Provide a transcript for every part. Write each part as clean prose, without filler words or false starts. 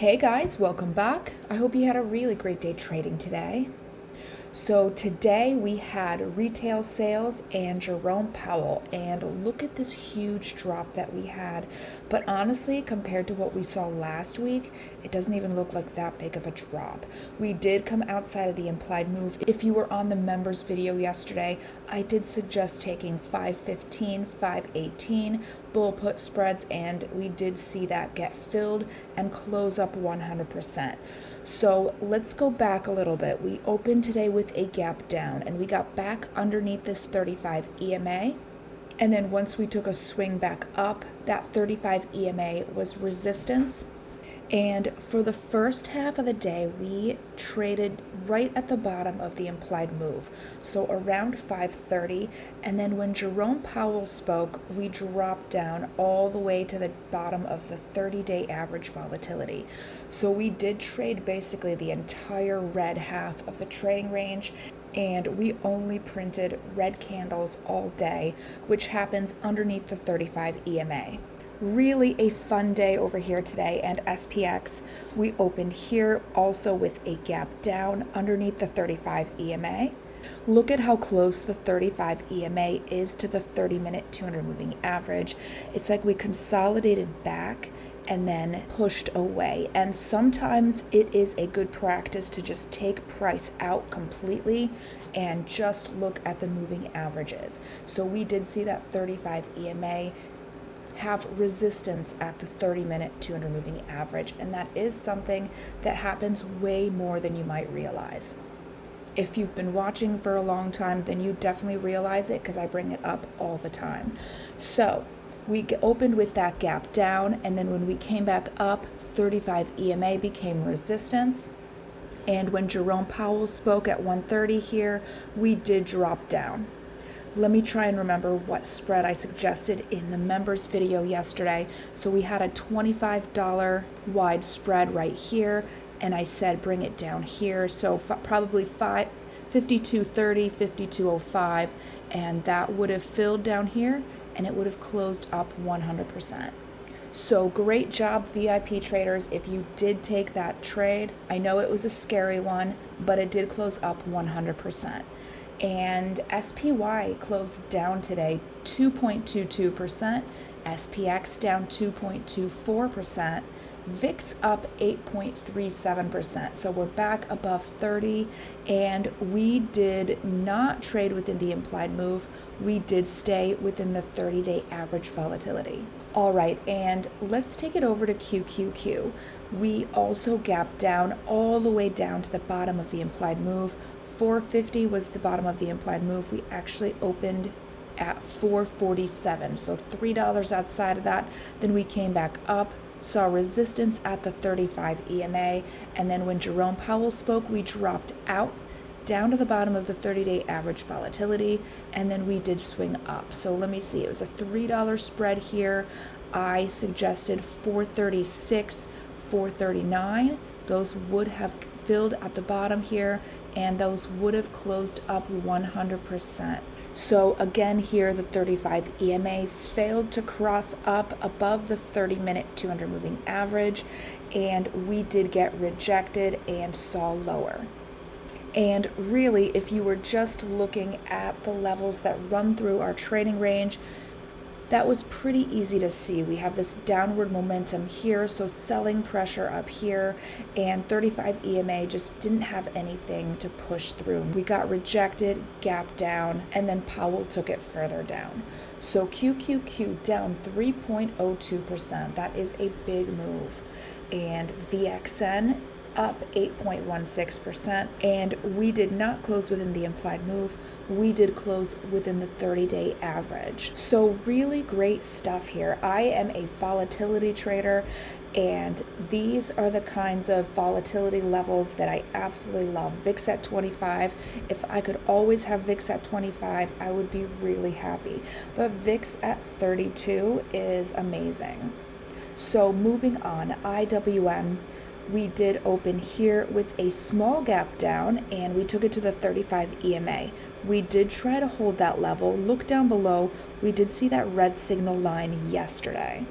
Hey guys, welcome back. I hope you had a really great day trading today. So today we had retail sales and Jerome Powell, and look at this huge drop that we had. But honestly, compared to what we saw last week, it doesn't even look like that big of a drop. We did come outside of the implied move. If you were on the members video yesterday, I did suggest taking 515, 518 bull put spreads, and we did see that get filled and close up 100%. So let's go back a little bit. We opened today with a gap down and we got back underneath this 35 EMA. And then once we took a swing back up, that 35 EMA was resistance. And for the first half of the day, we traded right at the bottom of the implied move, so around 5:30. And then when Jerome Powell spoke, we dropped down all the way to the bottom of the 30-day average volatility. So we did trade basically the entire red half of the trading range, and we only printed red candles all day, which happens underneath the 35 EMA. Really a fun day over here today, and SPX, we opened here also with a gap down underneath the 35 EMA. Look at how close the 35 EMA is to the 30-minute 200 moving average. It's like we consolidated back and then pushed away. And sometimes it is a good practice to just take price out completely and just look at the moving averages. So we did see that 35 EMA have resistance at the 30-minute 200 moving average, and that is something that happens way more than you might realize. If you've been watching for a long time, then you definitely realize it because I bring it up all the time. So we opened with that gap down, and then when we came back up, 35 EMA became resistance. And when Jerome Powell spoke at 1:30 here, we did drop down. Let me try and remember what spread I suggested in the members video yesterday. So we had a $25 wide spread right here, and I said bring it down here. So probably 52.30, 52.05, and that would have filled down here, and it would have closed up 100%. So great job, VIP traders, if you did take that trade. I know it was a scary one, but it did close up 100%. And SPY closed down today 2.22%, SPX down 2.24%, VIX up 8.37%. So we're back above 30, and we did not trade within the implied move. We did stay within the 30-day average volatility. All right, and let's take it over to QQQ. We also gapped down all the way down to the bottom of the implied move. 450 was the bottom of the implied move. We actually opened at 447, so $3 outside of that. Then we came back up, saw resistance at the 35 EMA, and then when Jerome Powell spoke, we dropped out down to the bottom of the 30-day average volatility, and then we did swing up. So let me see, it was a $3 spread here. I suggested 436, 439. Those would have filled at the bottom here, and those would have closed up 100%. So again here, the 35 EMA failed to cross up above the 30-minute 200 moving average, and we did get rejected and saw lower. And really, if you were just looking at the levels that run through our trading range, that was pretty easy to see. We have this downward momentum here, so selling pressure up here, and 35 EMA just didn't have anything to push through. We got rejected, gap down, and then Powell took it further down. So QQQ down 3.02%. That is a big move. And VXN up 8.16%, and we did not close within the implied move. We did close within the 30-day average. So really great stuff here. I am a volatility trader, and these are the kinds of volatility levels that I absolutely love. VIX at 25. If I could always have VIX at 25, I would be really happy. But VIX at 32 is amazing. So moving on, IWM. We did open here with a small gap down, and we took it to the 35 EMA. We did try to hold that level. Look down below. We did see that red signal line yesterday.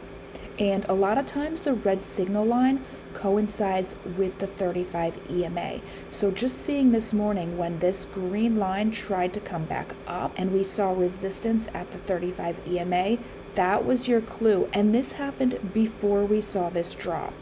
And a lot of times the red signal line coincides with the 35 EMA. So just seeing this morning when this green line tried to come back up and we saw resistance at the 35 EMA, that was your clue. And this happened before we saw this drop.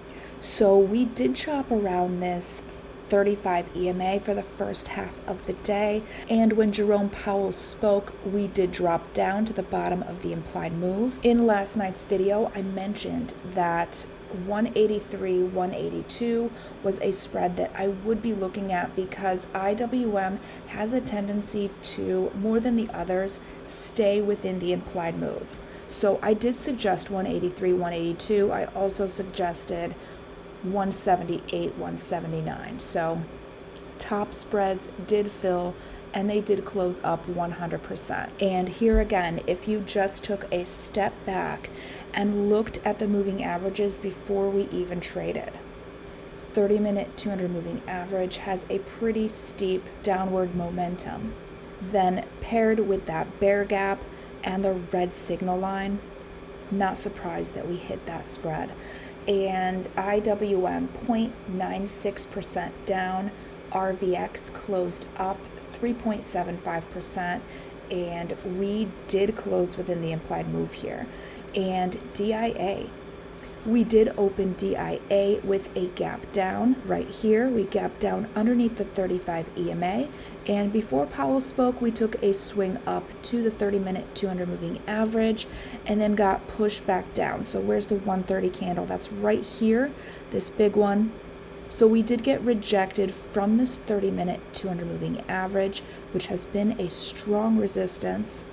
So we did chop around this 35 EMA for the first half of the day, and when Jerome Powell spoke, we did drop down to the bottom of the implied move. In last night's video, I mentioned that 183, 182 was a spread that I would be looking at because IWM has a tendency to, more than the others, stay within the implied move. So I did suggest 183, 182. I also suggested 178, 179. So top spreads did fill and they did close up 100%. And here again, if you just took a step back and looked at the moving averages before we even traded, 30-minute 200 moving average has a pretty steep downward momentum. Then paired with that bear gap and the red signal line, not surprised that we hit that spread. And IWM 0.96% down, RVX closed up 3.75%, and we did close within the implied move here. And DIA, we did open DIA with a gap down right here. We gapped down underneath the 35 EMA, and before Powell spoke, we took a swing up to the 30-minute 200 moving average and then got pushed back down. So where's the 130 candle? That's right here, this big one. So we did get rejected from this 30-minute 200 moving average, which has been a strong resistance.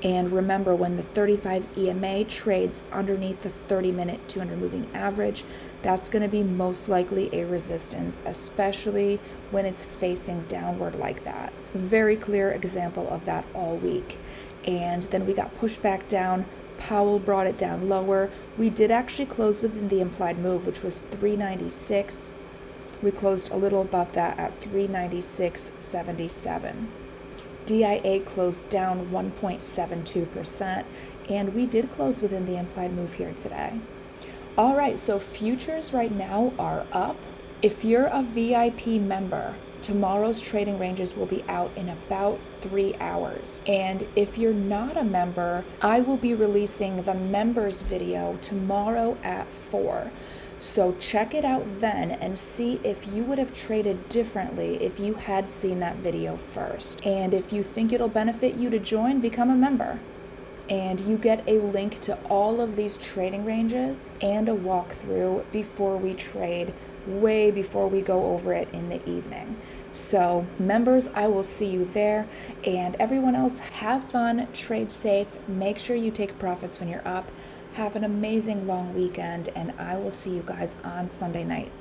And remember, when the 35 EMA trades underneath the 30-minute 200 moving average, that's going to be most likely a resistance, especially when it's facing downward like that. Very clear example of that all week. And then we got pushed back down. Powell brought it down lower. We did actually close within the implied move, which was 396. We closed a little above that at 396.77. DIA closed down 1.72%, and we did close within the implied move here today. All right, so futures right now are up. If you're a VIP member, tomorrow's trading ranges will be out in about 3 hours. And if you're not a member, I will be releasing the members video tomorrow at 4. So check it out then and see if you would have traded differently if you had seen that video first. And if you think it'll benefit you to join, become a member. And you get a link to all of these trading ranges and a walkthrough before we trade, way before we go over it in the evening. So members, I will see you there. And everyone else, have fun, trade safe, make sure you take profits when you're up. Have an amazing long weekend, and I will see you guys on Sunday night.